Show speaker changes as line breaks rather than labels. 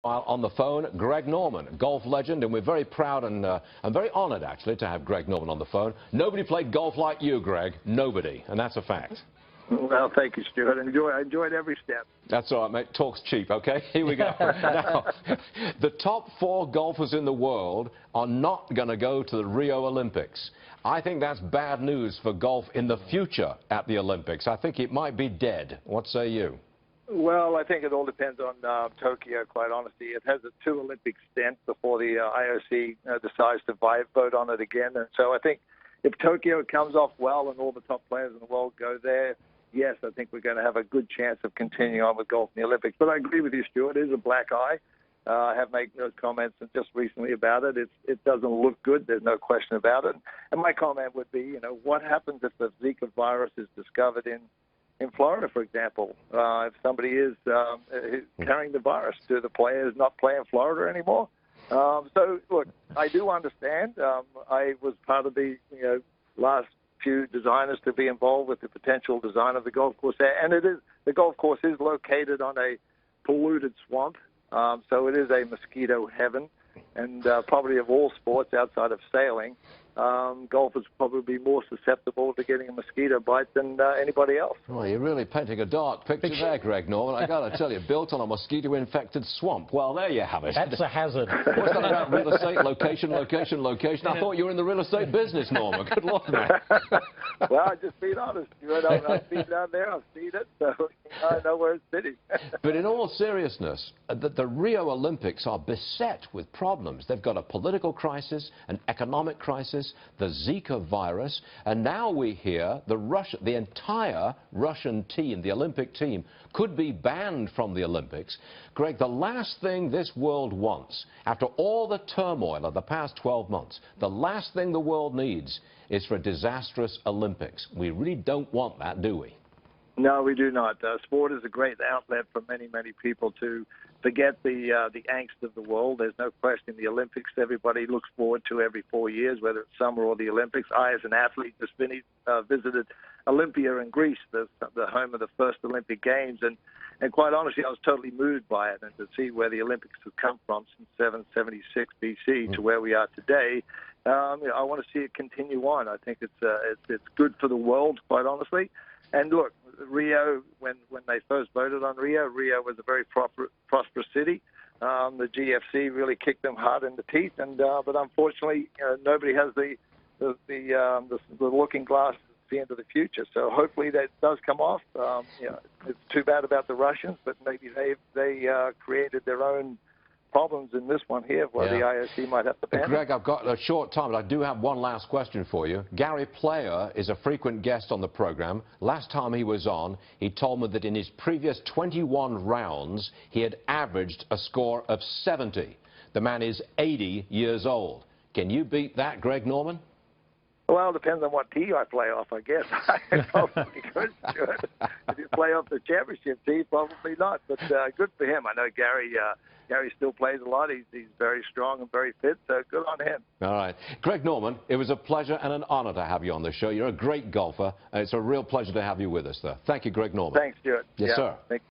While on the phone, Greg Norman, golf legend, and we're very proud and very honored, actually, to have Greg Norman on the phone. Nobody played golf like you, Greg. Nobody, and that's a fact.
Well, thank you, Stuart. I enjoyed every step.
That's all right, mate. Talk's cheap, okay? Here we go. Now, the top 4 golfers in the world are not going to go to the Rio Olympics. I think that's bad news for golf in the future at the Olympics. I think it might be dead. What say you?
Well, I think it all depends on Tokyo, quite honestly. It has a 2 Olympic stint before the IOC decides to vote on it again. And so I think if Tokyo comes off well and all the top players in the world go there, yes, I think we're going to have a good chance of continuing on with golf in the Olympics. But I agree with you, Stuart. It is a black eye. I have made those comments just recently about it. It doesn't look good. There's no question about it. And my comment would be, what happens if the Zika virus is discovered in Florida, for example? If somebody is carrying the virus, do the players not play in Florida anymore? So, look, I do understand. I was part of the last few designers to be involved with the potential design of the golf course there. And the golf course is located on a polluted swamp, so it is a mosquito heaven. And probably of all sports outside of sailing, golfers probably be more susceptible to getting a mosquito bite than anybody else.
Well, you're really painting a dark picture there, Greg Norman. I got to tell you, built on a mosquito-infected swamp. Well, there you have it.
That's a hazard.
What's that about real estate? Location, location, location. I thought you were in the real estate business, Norman. Good luck, man.
Well, I just being honest. I've been down there. I've seen it, so I know where it's sitting.
But in all seriousness, the Rio Olympics are beset with problems. They've got a political crisis, an economic crisis, the Zika virus, and now we hear the entire Russian team, the Olympic team, could be banned from the Olympics. Greg, the last thing this world wants, after all the turmoil of the past 12 months, the last thing the world needs is for a disastrous Olympics. We really don't want that, do we?
No, we do not. Sport is a great outlet for many, many people to forget the angst of the world. There's no question. The Olympics, everybody looks forward to every 4 years, whether it's summer or the Olympics. I, as an athlete, just visited Olympia in Greece, the home of the first Olympic Games, and quite honestly, I was totally moved by it. And to see where the Olympics have come from since 776 BC to where we are today, I want to see it continue on. I think it's good for the world, quite honestly. And look, Rio, when they first voted on Rio was a very prosperous city. The GFC really kicked them hard in the teeth, but unfortunately, nobody has the looking glass at the end of the future. So hopefully that does come off. It's too bad about the Russians, but maybe they created their own problems in this one here where the IOC might have to ban it.
Greg, I've got a short time, but I do have one last question for you. Gary Player is a frequent guest on the program. Last time he was on, he told me that in his previous 21 rounds, he had averaged a score of 70. The man is 80 years old. Can you beat that, Greg Norman?
Well, it depends on what tee I play off, I guess. I probably could. If you play off the championship tee, probably not. But good for him. I know Gary still plays a lot. He's very strong and very fit, so good on him.
All right. Greg Norman, it was a pleasure and an honor to have you on the show. You're a great golfer, and it's a real pleasure to have you with us, sir. Thank you, Greg Norman.
Thanks, Stuart.
Yes, sir.
Thank you.